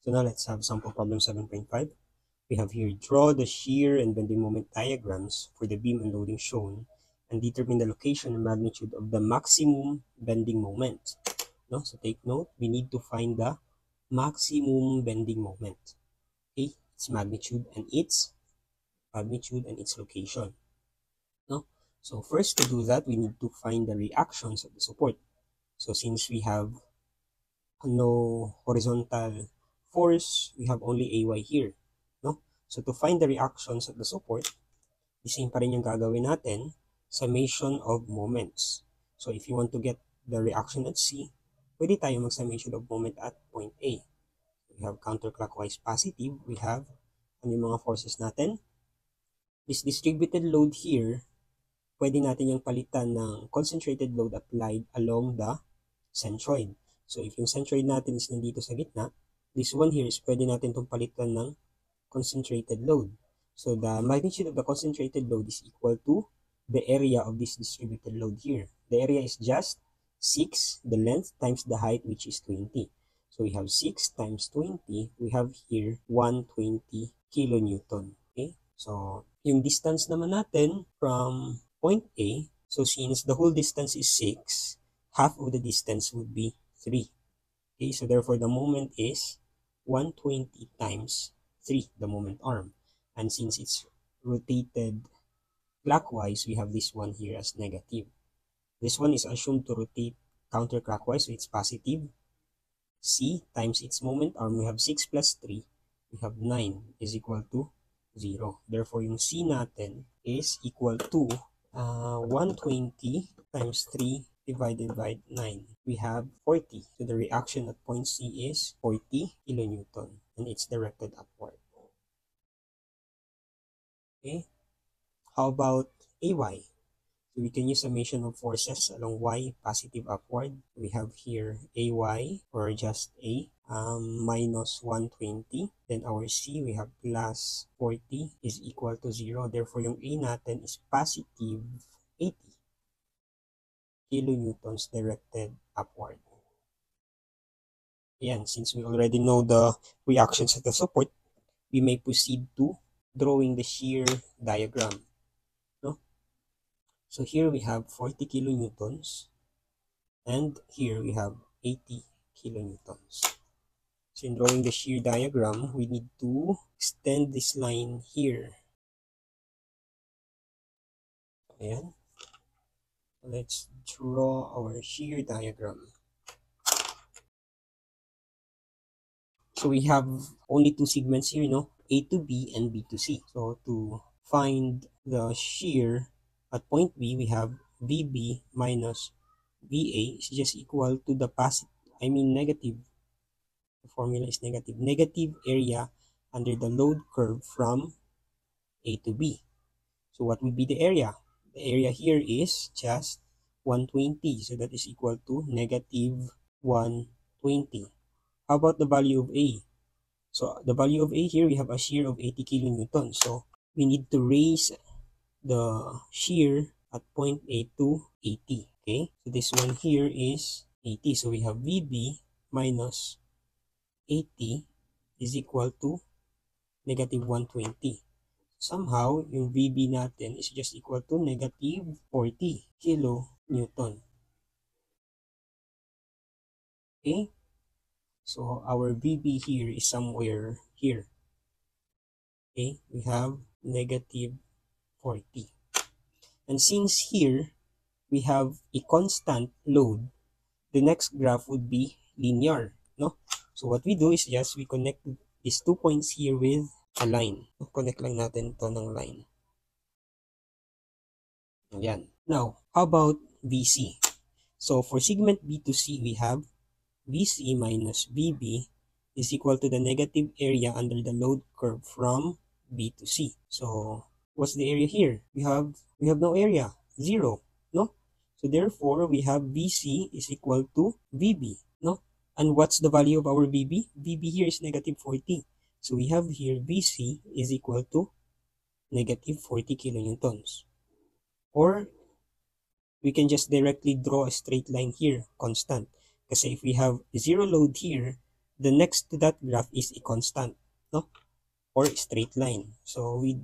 So now let's have sample problem 7.5. We have here, draw the shear and bending moment diagrams for the beam and loading shown and determine the location and magnitude of the maximum bending moment. No? So take note, we need to find the maximum bending moment. Okay, its magnitude and its location. No? So first, to do that, we need to find the reactions of the support. So since we have no horizontal force, we have only AY here. No? So to find the reactions of the support, the same pa rin yung gagawin natin, summation of moments. So if you want to get the reaction at C, pwede tayo mag-summation of moment at point A. We have counterclockwise positive, we have ano yung mga forces natin. This distributed load here, pwede natin yung palitan ng concentrated load applied along the centroid. So if yung centroid natin is nandito sa gitna, this one here is pwede natin itong palitan ng concentrated load. So the magnitude of the concentrated load is equal to the area of this distributed load here. The area is just 6, the length times the height, which is 20. So we have 6 times 20, we have here 120 kilonewton. Okay? So yung distance naman natin from point A, so since the whole distance is 6, half of the distance would be 3. Okay, so therefore the moment is 120 times 3, the moment arm. And since it's rotated clockwise, we have this one here as negative. This one is assumed to rotate counterclockwise, so it's positive. C times its moment arm, we have 6 plus 3, we have 9 is equal to 0. Therefore, yung C natin is equal to 120 times 3 divided by 9. We have 40. So the reaction at point C is 40 kilonewton and it's directed upward. Okay. How about AY? So we can use summation of forces along Y positive upward. We have here AY or just A minus 120. Then our C we have plus 40 is equal to 0. Therefore yung A natin is positive 80 kilonewtons directed upward. Ayan, since we already know the reactions of the support, we may proceed to drawing the shear diagram. No? So here we have 40 kilonewtons and here we have 80 kilonewtons. So in drawing the shear diagram, we need to extend this line here. Ayan. Let's draw our shear diagram. So we have only two segments here, no? A to B and B to C. So to find the shear at point B, we have VB minus VA is just equal to the negative. The formula is negative. Negative area under the load curve from A to B. So what would be the area? The area here is just 120. So that is equal to negative 120. How about the value of A? So the value of A here, we have a shear of 80 kilonewtons. So we need to raise the shear at point A to 80. Okay, so this one here is 80. So we have VB minus 80 is equal to negative 120. Somehow, yung VB natin is just equal to negative 40 kilonewton. Okay? So, our VB here is somewhere here. Okay? We have negative 40. And since here, we have a constant load, the next graph would be linear. No? So, what we do is just we connect these 2 points here with a line. Connect lang natin to ng line. Ayan. Now, how about VC? So, for segment B to C, we have VC minus VB is equal to the negative area under the load curve from B to C. So, what's the area here? We have no area, 0, no? So, therefore, we have VC is equal to VB, no? And what's the value of our VB? VB here is negative 40. So, we have here VC is equal to negative 40 kilonewtons. Or, we can just directly draw a straight line here, constant. Kasi if we have zero load here, the next to that graph is a constant, no, or straight line. So we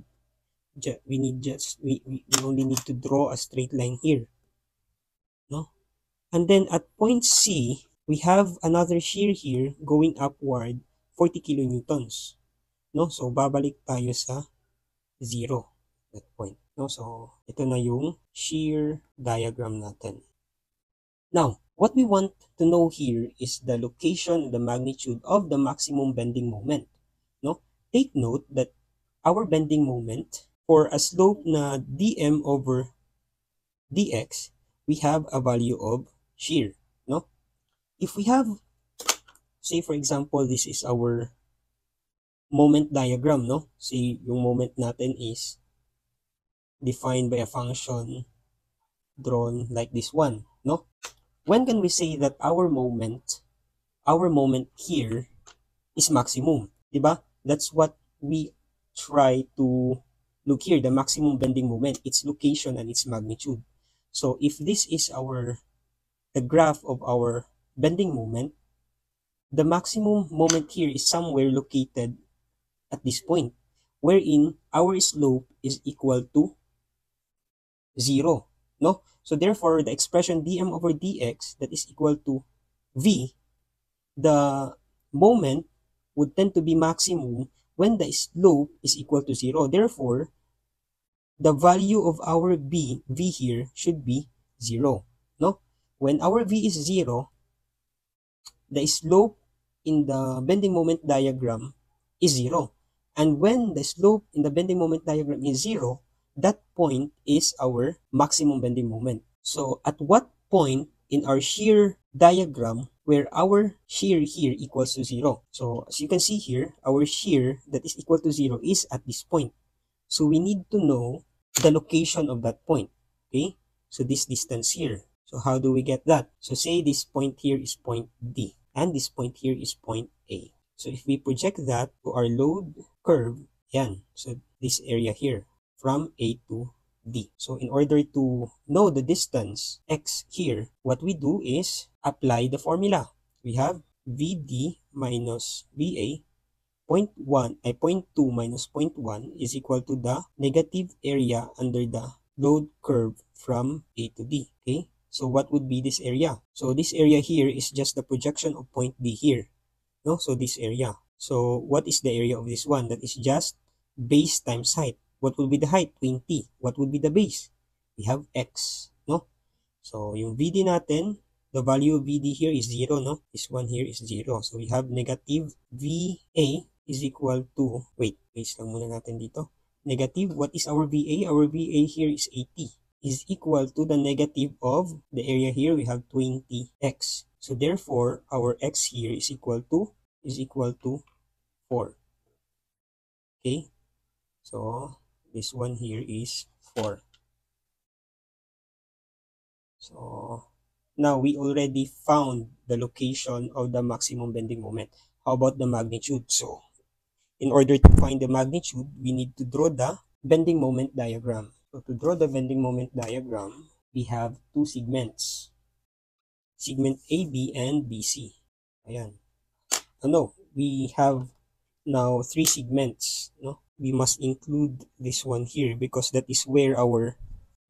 only need to draw a straight line here, no. And then at point C, we have another shear here going upward 40 kilonewtons, no. So babalik tayo sa 0 that point, no. So ito na yung shear diagram natin. Now, what we want to know here is the location, the magnitude of the maximum bending moment, no. Take note that our bending moment for a slope na dm over dx, we have a value of shear, no. If we have, say for example, this is our moment diagram, no. Say yung moment natin is defined by a function drawn like this one, no. When can we say that our moment here is maximum, diba? That's what we try to look here, the maximum bending moment, its location and its magnitude. So if this is the graph of our bending moment, the maximum moment here is somewhere located at this point, wherein our slope is equal to 0, no? So therefore, the expression dm over dx that is equal to v, the moment would tend to be maximum when the slope is equal to 0. Therefore, the value of our v here should be 0, no? When our v is 0, the slope in the bending moment diagram is 0. And when the slope in the bending moment diagram is 0, that point is our maximum bending moment. So at what point in our shear diagram where our shear here equals to 0? So as you can see here, our shear that is equal to 0 is at this point. So we need to know the location of that point, okay? So this distance here. So how do we get that? So say this point here is point D, and this point here is point A. So if we project that to our load curve, yan. So this area here from A to D. So in order to know the distance x here, what we do is apply the formula. We have VD minus VA, 0.2 minus 0.1 is equal to the negative area under the load curve from A to D. Okay, so what would be this area? So this area here is just the projection of point D here, no? So this area. So what is the area of this one? That is just base times height. What will be the height? 20. What would be the base? We have x, no? So yung VD natin, the value of VD here is 0, no? This one here is 0. So we have negative VA is equal to, wait, base lang muna natin dito. Negative, what is our VA? Our VA here is 80. Is equal to the negative of the area here, we have 20x. So therefore, our x here is equal to 4. Okay? So this one here is 4. So now we already found the location of the maximum bending moment. How about the magnitude? So in order to find the magnitude, we need to draw the bending moment diagram. So to draw the bending moment diagram, we have two segments. Segment AB and BC. Ayan. No, we have now 3 segments, no? We must include this one here because that is where our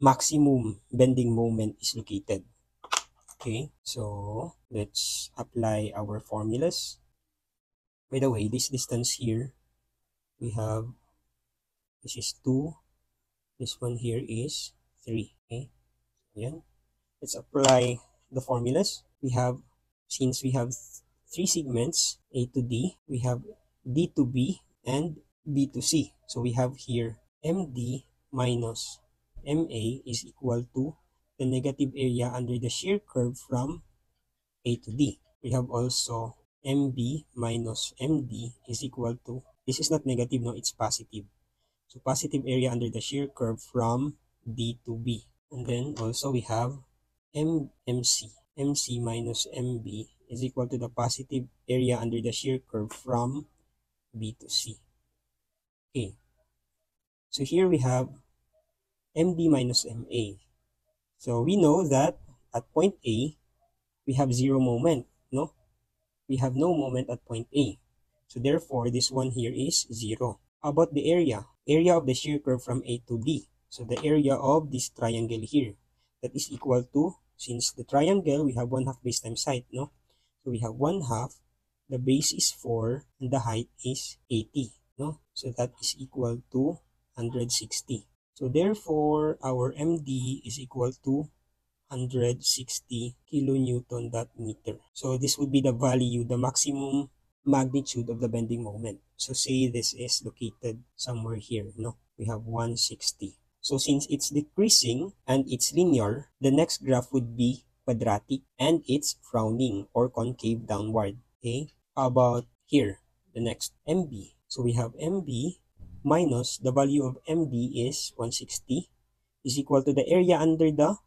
maximum bending moment is located. Okay, so let's apply our formulas. By the way, this distance here, we have, this is 2, this one here is 3. Okay, ayan. Let's apply the formulas. We have, since we have 3 segments, A to D, we have D to B, and B to C. So we have here MD minus MA is equal to the negative area under the shear curve from A to D. We have also MB minus MD is equal to, this is not negative, no, it's positive. So positive area under the shear curve from D to B. And then also we have MC minus MB is equal to the positive area under the shear curve from B to C. Okay. So here we have MD minus MA. So we know that at point A, we have 0 moment, no? we have no moment at point A. So therefore, this one here is 0. How about the area? Area of the shear curve from A to B. So the area of this triangle here, that is equal to, since the triangle, we have 1/2 base times height, no? So we have 1/2, the base is 4, and the height is 80, no? So that is equal to 160. So therefore, our MD is equal to 160 kilonewton dot meter. So this would be the value, the maximum magnitude of the bending moment. So say this is located somewhere here, no? We have 160. So since it's decreasing and it's linear, the next graph would be quadratic and it's frowning or concave downward. Okay? How about here? The next, MB. So we have MB minus the value of MD is 160 is equal to the area under the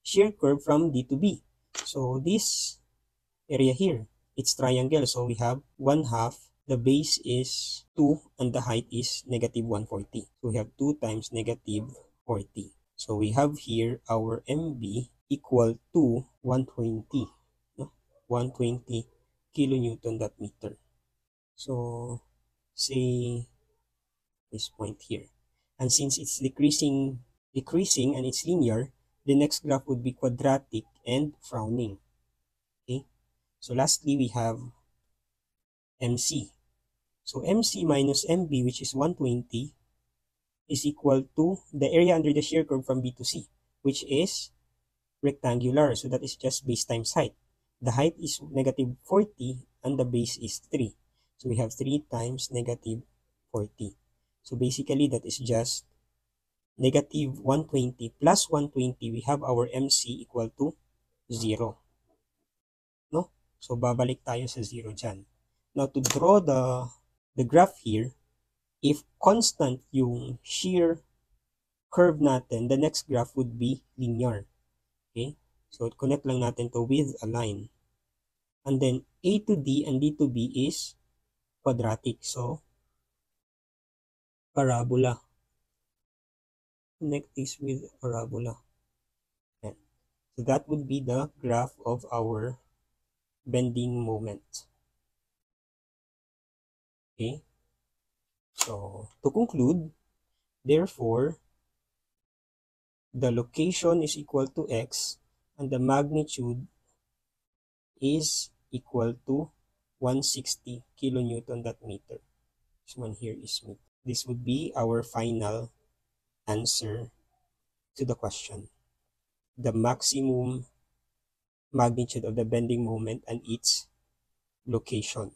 shear curve from D to B. So this area here, it's triangle. So we have 1/2, the base is 2, and the height is negative 140. So we have 2 times negative 40. So we have here our MB equal to 120, no? 120 kilonewton dot meter. So say this point here. And since it's decreasing and it's linear, the next graph would be quadratic and frowning. Okay. So lastly, we have MC. So MC minus MB, which is 120, is equal to the area under the shear curve from B to C, which is rectangular. So that is just base times height. The height is negative 40 and the base is 3. So we have 3 times negative 40. So basically that is just negative 120 plus 120. We have our MC equal to 0. No? So babalik tayo sa 0 dyan. Now to draw the graph here, if constant yung shear curve natin, the next graph would be linear. Okay? So connect lang natin to with a line. And then A to D and D to B is quadratic. So parabola. Connect this with parabola. Yan. So that would be the graph of our bending moment. Okay? So to conclude, therefore, the location is equal to x and the magnitude is equal to 160 kilonewton dot meter. This one here is meter. This would be our final answer to the question. The maximum magnitude of the bending moment and its location.